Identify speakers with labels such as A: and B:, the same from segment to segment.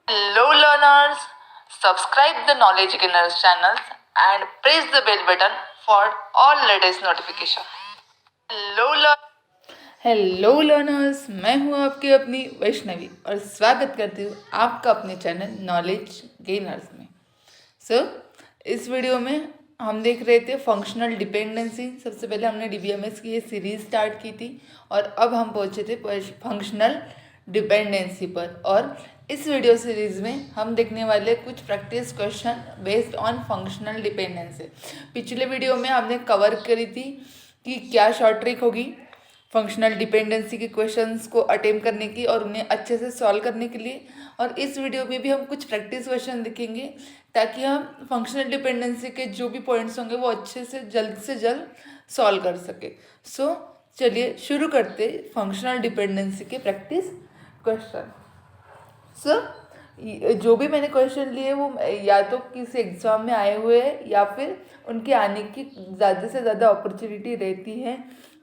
A: Hello learners, subscribe the Knowledge Gainers channel and press the bell button for all latest notification. Hello learners, मैं हूँ आपकी अपनी वैष्णवी और स्वागत करती हूँ आपका अपने चैनल नॉलेज गेनर्स में। इस वीडियो में हम देख रहे थे फंक्शनल डिपेंडेंसी। सबसे पहले हमने डीबीएमएस की ये सीरीज स्टार्ट की थी और अब हम पहुँचे थे फंक्शनल डिपेंडेंसी पर। और इस वीडियो सीरीज में हम देखने वाले कुछ practice question based on functional dependency. पिछले वीडियो में हमने कवर करी थी कि क्या शॉर्ट ट्रिक होगी फंक्शनल डिपेंडेंसी के क्वेश्चंस को अटेम्प्ट करने की और उन्हें अच्छे से सॉल्व करने के लिए। और इस वीडियो में भी हम कुछ प्रैक्टिस क्वेश्चन देखेंगे ताकि हम फंक्शनल डिपेंडेंसी के जो भी पॉइंट्स होंगे वो अच्छे से जल्द सॉल्व कर सके। चलिए शुरू करते फंक्शनल डिपेंडेंसी के प्रैक्टिस क्वेश्चन। जो भी मैंने क्वेश्चन लिए वो या तो किसी एग्जाम में आए हुए हैं या फिर उनके आने की ज़्यादा से ज़्यादा अपॉर्चुनिटी रहती है,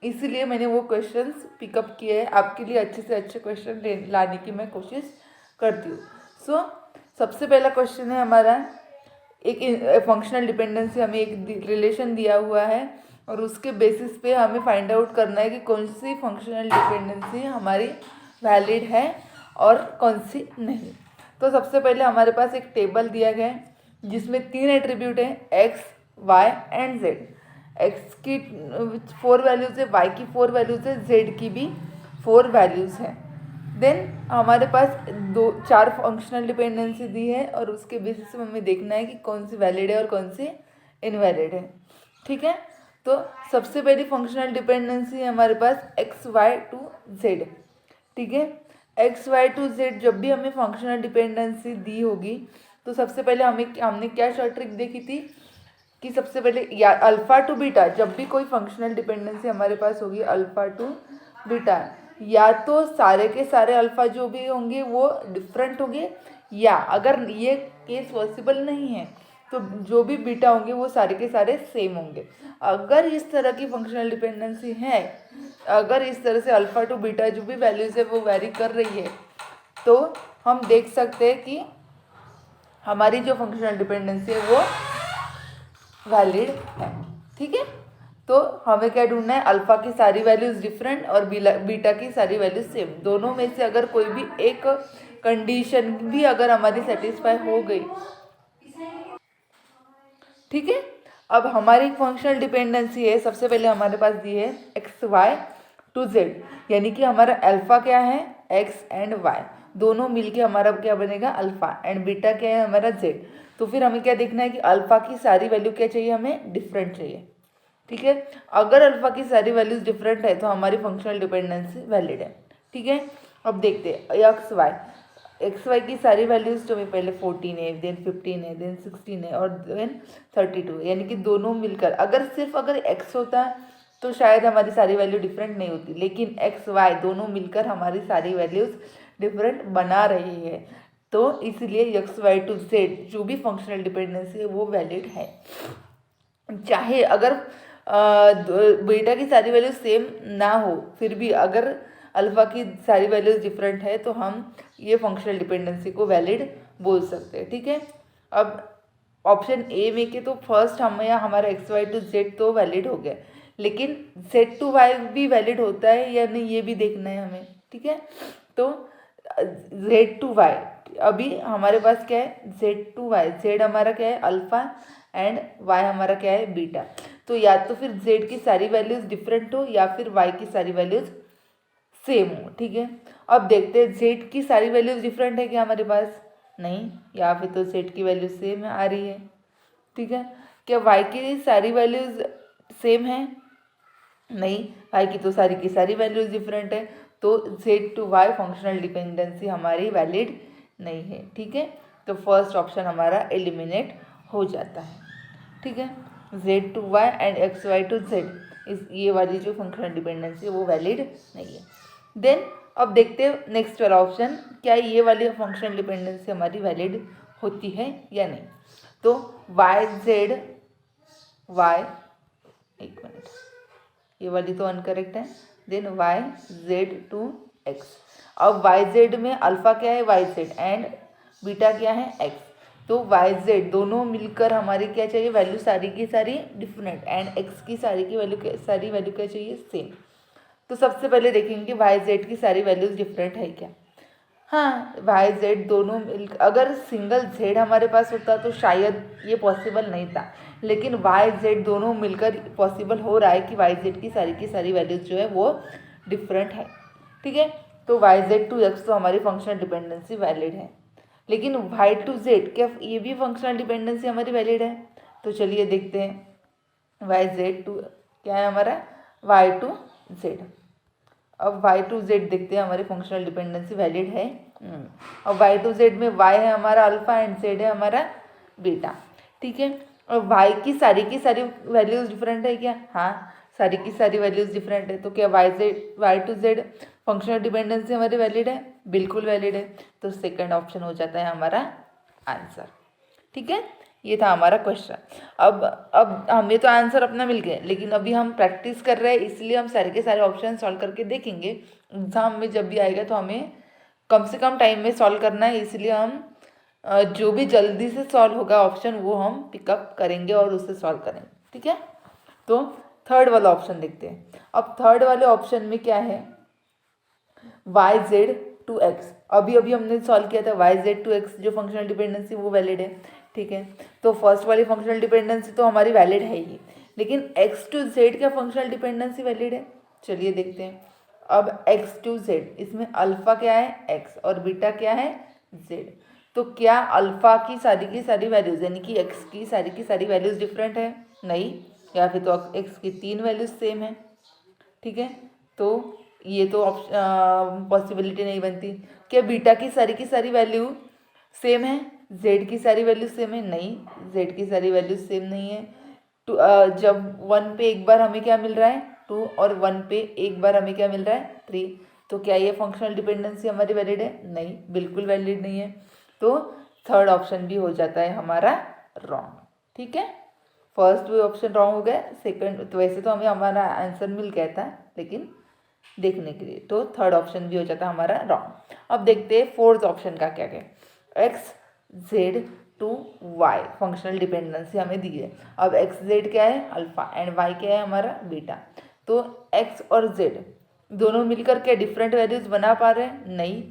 A: इसीलिए मैंने वो क्वेश्चंस पिकअप किए हैं। आपके लिए अच्छे से अच्छे क्वेश्चन लाने की मैं कोशिश करती हूँ। सबसे पहला क्वेश्चन है हमारा, एक फंक्शनल डिपेंडेंसी हमें एक रिलेशन दिया हुआ है और उसके बेसिस पे हमें फाइंड आउट करना है कि कौन सी फंक्शनल डिपेंडेंसी हमारी वैलिड है और कौन सी नहीं। तो सबसे पहले हमारे पास एक टेबल दिया गया है जिसमें 3 एट्रीब्यूट हैं, X, Y and Z. X की 4 वैल्यूज़ है, वाई की 4 वैल्यूज़ है, जेड की भी 4 वैल्यूज़ हैं। देन हमारे पास 4 फंक्शनल डिपेंडेंसी दी है और उसके बेसिस से हमें देखना है कि कौन सी वैलिड है और कौन सी इनवैलिड है। ठीक है, तो सबसे पहली फंक्शनल डिपेंडेंसी है हमारे पास एक्स वाई टू जेड। ठीक है, एक्स वाई टू जेड जब भी हमें फंक्शनल डिपेंडेंसी दी होगी तो सबसे पहले हमने क्या शॉर्ट ट्रिक देखी थी कि सबसे पहले या अल्फ़ा टू बीटा, जब भी कोई फंक्शनल डिपेंडेंसी हमारे पास होगी अल्फ़ा टू बीटा, या तो सारे के सारे अल्फ़ा जो भी होंगे वो डिफरेंट होंगे, या अगर ये केस पॉसिबल नहीं है तो जो भी बीटा होंगे वो सारे के सारे सेम होंगे। अगर इस तरह की फंक्शनल डिपेंडेंसी है, अगर इस तरह से अल्फ़ा टू बीटा जो भी वैल्यूज़ है वो वेरी कर रही है, तो हम देख सकते हैं कि हमारी जो फंक्शनल डिपेंडेंसी है वो वैलिड है। ठीक है, तो हमें क्या ढूंढना है, अल्फ़ा की सारी वैल्यूज़ डिफरेंट और बीटा की सारी वैल्यूज सेम। दोनों में से अगर कोई भी एक कंडीशन भी अगर हमारी सेटिस्फाई हो गई, ठीक है। अब हमारी फंक्शनल डिपेंडेंसी है, सबसे पहले हमारे पास दी है एक्स वाई टू जेड, यानी कि हमारा अल्फ़ा क्या है, एक्स एंड वाई, दोनों मिलके हमारा क्या बनेगा अल्फ़ा, एंड बीटा क्या है हमारा जेड। तो फिर हमें क्या देखना है कि अल्फ़ा की सारी वैल्यू क्या चाहिए, हमें डिफरेंट चाहिए। ठीक है, अगर अल्फ़ा की सारी वैल्यूज डिफरेंट है तो हमारी फंक्शनल डिपेंडेंसी वैलिड है। ठीक है, अब देखते हैं एक्स वाई की सारी वैल्यूज तो पहले 14 है, देन 15 है, देन 16 है और देन 32 है, यानी कि दोनों मिलकर अगर एक्स होता तो शायद हमारी सारी वैल्यू डिफरेंट नहीं होती, लेकिन एक्स वाई दोनों मिलकर हमारी सारी वैल्यूज डिफरेंट बना रही है, तो इसलिए एक्स वाई टू जेड जो भी फंक्शनल डिपेंडेंसी है वो वैलिड है। चाहे अगर बीटा की सारी वैल्यू सेम ना हो, फिर भी अगर अल्फ़ा की सारी वैल्यूज डिफरेंट है तो हम ये फंक्शनल डिपेंडेंसी को वैलिड बोल सकते हैं। ठीक है, अब ऑप्शन ए में के तो फर्स्ट यहाँ हमारा एक्स वाई टू जेड तो वैलिड हो गया, लेकिन जेड टू वाई भी वैलिड होता है या नहीं ये भी देखना है हमें। ठीक है, तो जेड टू वाई अभी हमारे पास क्या है, जेड टू वाई, जेड हमारा क्या है अल्फ़ा एंड वाई हमारा क्या है बीटा। तो या तो फिर जेड की सारी वैल्यूज़ डिफरेंट हो या फिर वाई की सारी वैल्यूज़ सेम हो। ठीक है, अब देखते हैं जेड की सारी वैल्यूज़ डिफरेंट है क्या हमारे पास, नहीं, या फिर तो जेड की वैल्यू सेम आ रही है। ठीक है, क्या वाई की सारी वैल्यूज़ सेम है, नहीं, वाई की तो सारी की सारी वैल्यूज़ डिफरेंट है, तो Z to Y functional dependency हमारी वैलिड नहीं है। ठीक है, तो फर्स्ट ऑप्शन हमारा एलिमिनेट हो जाता है। ठीक है, Z to Y and X Y to Z, इस ये वाली जो फंक्शनल डिपेंडेंसी है वो वैलिड नहीं है। देन अब देखते हैं नेक्स्ट वाला ऑप्शन, क्या ये वाली फंक्शनल डिपेंडेंसी हमारी वैलिड होती है या नहीं। तो वाई जेड वाई, एक मिनट, ये वाली तो अनकरेक्ट है। Then Y Z to X, अब वाई जेड में अल्फ़ा क्या है वाई जेड एंड बीटा क्या है एक्स। तो वाई जेड दोनों मिलकर हमारी क्या चाहिए वैल्यू सारी की सारी डिफरेंट एंड एक्स की सारी की वैल्यू सारी वैल्यू क्या चाहिए सेम। तो सबसे पहले देखेंगे कि वाई जेड की सारी वैल्यूज डिफरेंट है क्या। हाँ वाई जेड दोनों मिल अगर सिंगल जेड हमारे पास होता तो शायद ये पॉसिबल नहीं था, लेकिन वाई जेड दोनों मिलकर पॉसिबल हो रहा है कि वाई जेड की सारी वैल्यूज जो है वो डिफरेंट है। ठीक है, तो वाई जेड टू एक्स तो हमारी फंक्शनल डिपेंडेंसी वैलिड है, लेकिन वाई टू जेड क्या ये भी फंक्शनल डिपेंडेंसी हमारी वैलिड है। तो चलिए देखते हैं वाई जेड टू क्या है हमारा वाई टू जेड। अब वाई टू जेड देखते हैं हमारी फंक्शनल डिपेंडेंसी वैलिड है। अब वाई टू जेड में वाई है हमारा अल्फा एंड जेड है हमारा बीटा। ठीक है, और वाई की सारी वैल्यूज डिफरेंट है क्या। हाँ सारी की सारी वैल्यूज डिफरेंट है, तो क्या Y to Z functional dependency हमारी वैलिड है, बिल्कुल वैलिड है। तो सेकंड ऑप्शन हो जाता है हमारा आंसर। ठीक है, ये था हमारा क्वेश्चन। अब हमें तो आंसर अपना मिल गया, लेकिन अभी हम प्रैक्टिस कर रहे हैं, इसलिए हम सारे के सारे ऑप्शन सॉल्व करके देखेंगे। एग्जाम में जब भी आएगा तो हमें कम से कम टाइम में सॉल्व करना है, इसलिए हम जो भी जल्दी से सॉल्व होगा ऑप्शन वो हम पिकअप करेंगे और उससे सॉल्व करेंगे। ठीक है, तो थर्ड वाला ऑप्शन देखते हैं। अब थर्ड वाले ऑप्शन में क्या है वाई जेड टू एक्स। अभी अभी हमने सॉल्व किया था वाई जेड टू एक्स जो फंक्शनल डिपेंडेंसी वो वैलिड है। ठीक है, तो फर्स्ट वाली फंक्शनल डिपेंडेंसी तो हमारी वैलिड है ही, लेकिन एक्स टू जेड क्या फंक्शनल डिपेंडेंसी वैलिड है। चलिए देखते हैं। अब एक्स टू जेड इसमें अल्फा क्या है एक्स और बीटा क्या है जेड। तो क्या अल्फा की सारी वैल्यूज यानी कि एक्स की सारी वैल्यूज डिफरेंट है, नहीं, या फिर तो एक्स की तीन वैल्यूज सेम है। ठीक है, तो ये तो पॉसिबिलिटी नहीं बनती। क्या बीटा की सारी वैल्यू सेम है, जेड की सारी वैल्यू सेम है, नहीं, जेड की सारी वैल्यू सेम नहीं है। टू जब वन पे एक बार हमें क्या मिल रहा है टू और वन पे एक बार हमें क्या मिल रहा है थ्री। तो क्या ये फंक्शनल डिपेंडेंसी हमारी वैलिड है, नहीं, बिल्कुल वैलिड नहीं है। तो थर्ड ऑप्शन भी हो जाता है हमारा रॉन्ग। ठीक है, फर्स्ट भी ऑप्शन रॉन्ग हो गया, सेकंड तो वैसे तो हमें हमारा आंसर मिल गया था, लेकिन देखने के लिए तो थर्ड ऑप्शन भी हो जाता है हमारा रॉन्ग। अब देखते हैं फोर्थ ऑप्शन का क्या क्या। X Z to Y functional dependency हमें दी है। अब एक्स जेड क्या है अल्फा एंड वाई क्या है हमारा बीटा। तो एक्स और जेड दोनों मिलकर क्या डिफरेंट वैल्यूज बना पा रहे हैं, नहीं,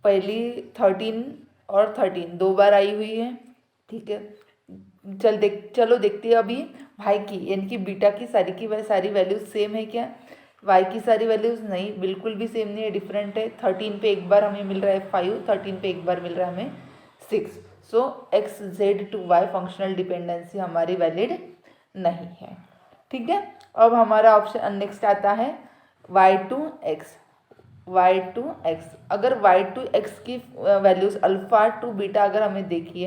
A: पहली 13 और 13 दो बार आई हुई है। ठीक है, चलो देखते हैं अभी भाई की यानी कि बीटा की सारी वैल्यूज सेम है क्या। वाई की सारी वैल्यूज नहीं, बिल्कुल भी सेम नहीं है, डिफरेंट है। 13 पे एक बार हमें मिल रहा है 5, 13 पे एक बार मिल रहा है हमें 6। So X Z to Y functional dependency हमारी वैलिड नहीं है। ठीक है, अब हमारा ऑप्शन नेक्स्ट आता है Y to X. Y to X अगर वाई टू एक्स की वैल्यूज अल्फा टू बीटा अगर हमें देखिए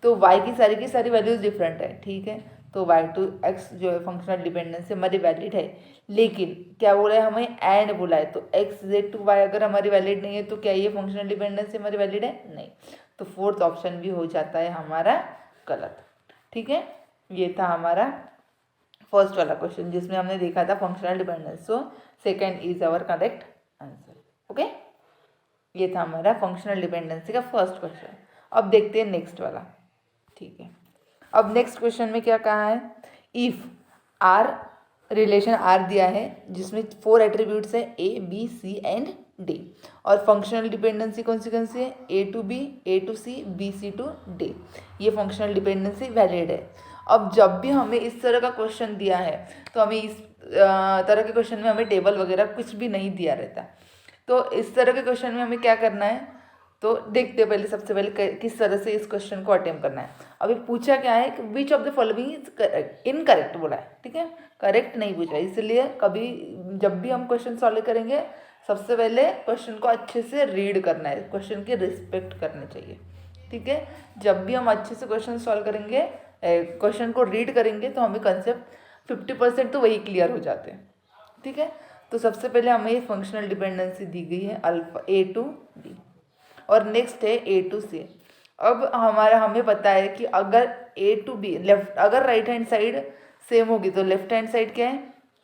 A: तो वाई की सारी वैल्यूज डिफरेंट है। ठीक है, तो वाई टू एक्स जो है फंक्शनल डिपेंडेंसी हमारी वैलिड है, लेकिन क्या बोला है हमें एंड बोला है। तो एक्स जेड टू वाई अगर हमारी वैलिड नहीं है तो क्या ये फंक्शनल डिपेंडेंसी हमारी वैलिड है, नहीं। तो फोर्थ ऑप्शन भी हो जाता है हमारा गलत। ठीक है, ये था हमारा फर्स्ट वाला क्वेश्चन जिसमें हमने देखा था functional dependence. So second is our correct answer. Okay, ये था हमारा फंक्शनल डिपेंडेंसी का फर्स्ट क्वेश्चन। अब देखते हैं नेक्स्ट वाला। ठीक है, अब नेक्स्ट क्वेश्चन में क्या कहा है, इफ आर रिलेशन आर दिया है जिसमें 4 एट्रीब्यूट्स है A B C and D, और फंक्शनल डिपेंडेंसी कौन सी है A to B, A to C, B C to D. ये फंक्शनल डिपेंडेंसी वैलिड है। अब जब भी हमें इस तरह का क्वेश्चन दिया है तो हमें इस तरह के क्वेश्चन में हमें टेबल वगैरह कुछ भी नहीं दिया रहता। तो इस तरह के क्वेश्चन में हमें क्या करना है, तो देखते हैं पहले सबसे पहले किस तरह से इस क्वेश्चन को अटेम्प्ट करना है। अभी पूछा क्या है कि which of the following is incorrect बोला है। ठीक है, करेक्ट नहीं पूछा, इसलिए कभी जब भी हम क्वेश्चन सॉल्व करेंगे सबसे पहले क्वेश्चन को अच्छे से रीड करना है, क्वेश्चन की रिस्पेक्ट करनी चाहिए। ठीक है, जब भी हम अच्छे से क्वेश्चन सॉल्व करेंगे, क्वेश्चन को रीड करेंगे, तो हमें कंसेप्ट 50% तो वही क्लियर हो जाते हैं। ठीक है, तो सबसे पहले हमें ये फंक्शनल डिपेंडेंसी दी गई है अल्फा ए टू बी, और नेक्स्ट है ए टू सी। अब हमें पता है कि अगर ए टू बी लेफ्ट अगर राइट हैंड साइड सेम होगी तो लेफ्ट हैंड साइड क्या है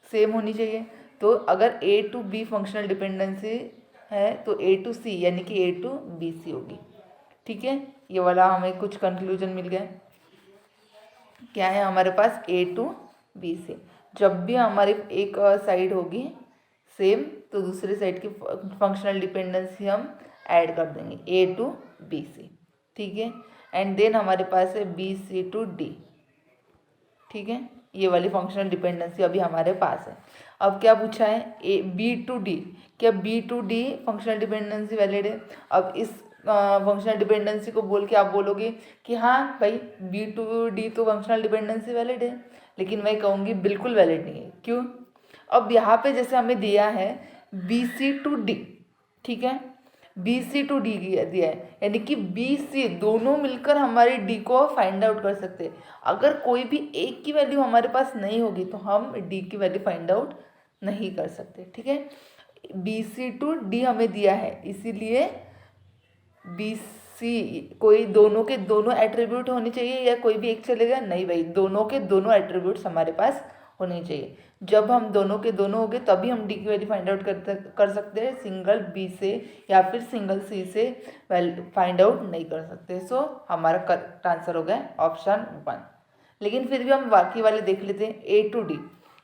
A: सेम होनी चाहिए। तो अगर ए टू बी फंक्शनल डिपेंडेंसी है तो ए टू सी यानी कि ए टू बी सी होगी। ठीक है, ये वाला हमें कुछ कंक्लूजन मिल गया। क्या है हमारे पास A to B से जब भी हमारी एक साइड होगी सेम तो दूसरे साइड की फंक्शनल डिपेंडेंसी हम ऐड कर देंगे A to B से, ठीक है। एंड देन हमारे पास है B C to D, ठीक है, ये वाली फंक्शनल डिपेंडेंसी अभी हमारे पास है। अब क्या पूछा है B to D, क्या B to D functional dependency valid है। अब इस फंक्शनल डिपेंडेंसी को बोल के आप बोलोगे कि हाँ भाई B to D तो फंक्शनल डिपेंडेंसी वैलिड है, लेकिन मैं कहूँगी बिल्कुल वैलिड नहीं है। क्यों? अब यहाँ पे जैसे हमें दिया है BC to D, ठीक है, BC to D दिया है, यानी कि BC दोनों मिलकर हमारे D को फाइंड आउट कर सकते हैं। अगर कोई भी एक की वैल्यू हमारे पास नहीं होगी तो हम D की वैल्यू फाइंड आउट नहीं कर सकते, ठीक है। BC to D हमें दिया है, इसीलिए BC कोई दोनों के दोनों एट्रीब्यूट होने चाहिए या कोई भी एक चलेगा? नहीं भाई, दोनों के दोनों एट्रीब्यूट्स हमारे पास होने चाहिए। जब हम दोनों के दोनों होंगे तभी हम D की वैल्यू फाइंड आउट कर सकते हैं, सिंगल B से या फिर सिंगल C से फाइंड आउट नहीं कर सकते। सो हमारा करेक्ट आंसर हो गया ऑप्शन 1। लेकिन फिर भी हम बाकी वाले देख लेते हैं A to D।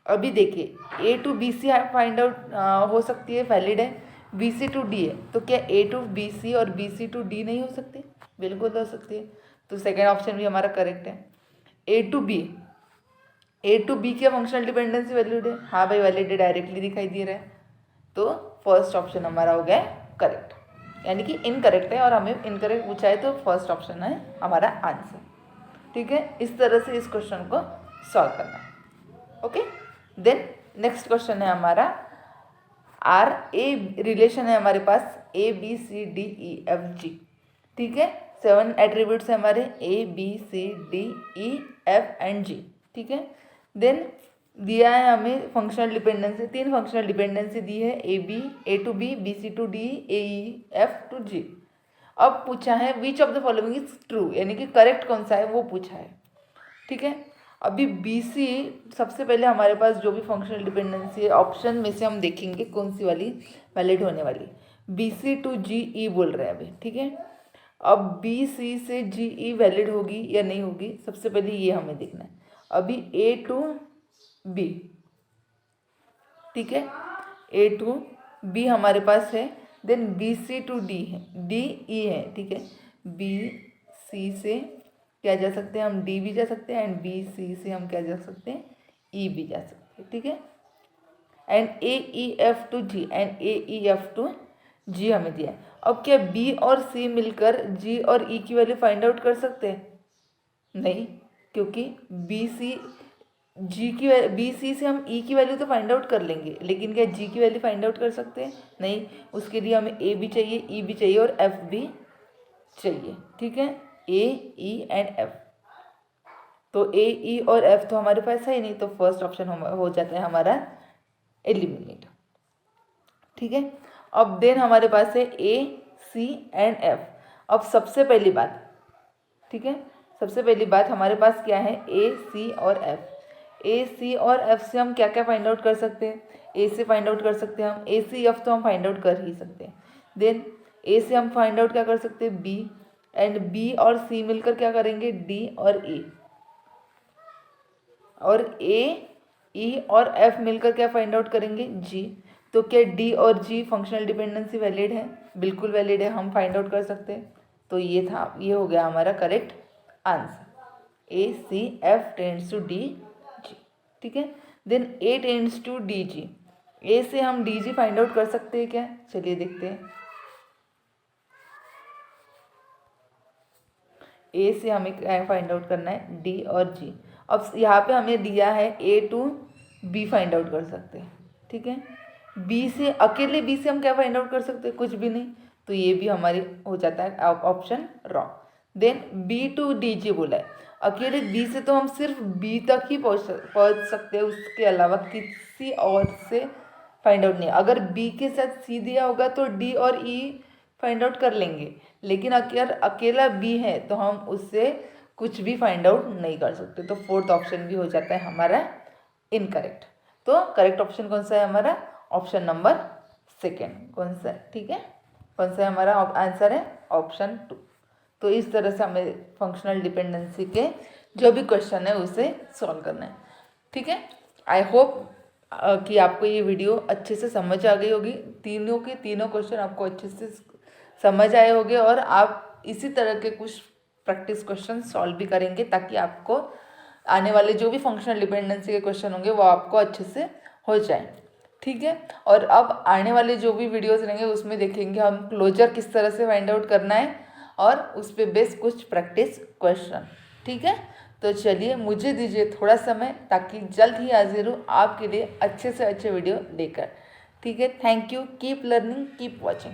A: अभी देखिए A to BC find out हो सकती है, वैलिड है। BC to D है तो क्या A to BC और BC to D नहीं हो सकती? बिल्कुल हो सकती है। तो सेकेंड ऑप्शन भी हमारा करेक्ट है। A to B क्या फंक्शनल डिपेंडेंसी वैलिड है? हाँ भाई वैलिड है, डायरेक्टली दिखाई दे रहा है। तो फर्स्ट ऑप्शन हमारा हो गया करेक्ट, यानी कि इनकरेक्ट है और हमें इनकरेक्ट पूछा है तो फर्स्ट ऑप्शन है हमारा आंसर, ठीक है। इस तरह से इस क्वेश्चन को सॉल्व करना है। ओके, देन नेक्स्ट क्वेश्चन है हमारा RA रिलेशन है हमारे पास ABCDEFG, ठीक है। 7 एट्रीब्यूट्स है हमारे ABCDEF एंड G, ठीक है। देन दिया है हमें फंक्शनल डिपेंडेंसी, 3 फंक्शनल डिपेंडेंसी दी है A to B, BC to D, AEF to G। अब पूछा है which of the following is true, यानी कि करेक्ट कौन सा है वो पूछा है, ठीक है। अभी BC सबसे पहले हमारे पास जो भी फंक्शनल डिपेंडेंसी है ऑप्शन में से हम देखेंगे कौन सी वाली वैलिड होने वाली। BC to GE बोल रहे हैं अभी, ठीक है। अब BC से GE वैलिड होगी या नहीं होगी, सबसे पहले ये हमें देखना है। अभी A to B, ठीक है, A to B हमारे पास है। देन BC to D है, DE है, ठीक है। BC से क्या जा सकते हैं हम? D भी जा सकते हैं एंड BC से हम क्या जा सकते हैं? E भी जा सकते हैं, ठीक है। And AEF to G and AEF to G हमें दिया है। अब क्या B और C मिलकर G और E की वैल्यू फाइंड आउट कर सकते हैं? नहीं, क्योंकि BC से हम E की वैल्यू तो फाइंड आउट कर लेंगे, लेकिन क्या G की वैल्यू फाइंड आउट कर सकते हैं? नहीं, उसके लिए हमें A भी चाहिए, E भी चाहिए और F भी चाहिए, ठीक है। A, E एंड F, तो A, E और F तो हमारे पास है ही नहीं, तो फर्स्ट ऑप्शन हो जाता है हमारा एलिमिनेट, ठीक है। अब देन हमारे पास है A, C एंड F। अब सबसे पहली बात, ठीक है, सबसे पहली बात हमारे पास क्या है? A, C और F। A, C और F से हम क्या क्या फाइंड आउट कर सकते हैं? A से फाइंड आउट कर सकते हैं हम, A, C, F तो हम फाइंड आउट कर ही सकते हैं। देन A से हम फाइंड आउट क्या कर सकते हैं? B, एंड B और C मिलकर क्या करेंगे? D और E, और A, E और F मिलकर क्या फाइंड आउट करेंगे? G। तो क्या D और G फंक्शनल डिपेंडेंसी वैलिड है? बिल्कुल वैलिड है, हम फाइंड आउट कर सकते हैं। तो ये हो गया हमारा correct answer, A, C, F tends to D, G, ठीक है। Then A tends to D, G। A से हम D, G फाइंड आउट कर सकते हैं क्या? चलिए देखते हैं। A से हमें क्या फाइंड आउट करना है? D और G। अब यहाँ पे हमें दिया है A to B find out कर सकते हैं, ठीक है। B से अकेले B से हम क्या फाइंड आउट कर सकते हैं? कुछ भी नहीं, तो ये भी हमारी हो जाता है option wrong. Then B to D, G बोला है, अकेले B से तो हम सिर्फ B तक ही पहुँच सकते हैं, उसके अलावा किसी और से फाइंड आउट नहीं। अगर B के साथ C दिया होगा तो D और E फाइंड आउट कर लेंगे, लेकिन अगर अकेला B है तो हम उससे कुछ भी फाइंड आउट नहीं कर सकते। तो फोर्थ ऑप्शन भी हो जाता है हमारा इनकरेक्ट। तो करेक्ट ऑप्शन कौन सा है हमारा? Option number second. कौन सा है? ठीक है, कौन सा है हमारा आंसर है? ऑप्शन 2। तो इस तरह से हमें फंक्शनल डिपेंडेंसी के जो भी क्वेश्चन है उसे सॉल्व करना है। ठीक है, आई होप कि आपको ये वीडियो अच्छे से समझ आ गई होगी। तीनों के तीनों क्वेश्चन आपको अच्छे से समझ आए होंगे और आप इसी तरह के कुछ प्रैक्टिस क्वेश्चन सॉल्व भी करेंगे ताकि आपको आने वाले जो भी फंक्शनल डिपेंडेंसी के क्वेश्चन होंगे वो आपको अच्छे से हो जाए। ठीक है, और अब आने वाले जो भी वीडियोस रहेंगे उसमें देखेंगे हम क्लोजर किस तरह से फाइंड आउट करना है और उस पर बेस कुछ प्रैक्टिस क्वेश्चन। ठीक है, तो चलिए मुझे दीजिए थोड़ा समय ताकि जल्द ही हाजिर हूँ आपके लिए अच्छे से अच्छे वीडियो लेकर। ठीक है, thank you, keep learning, keep watching.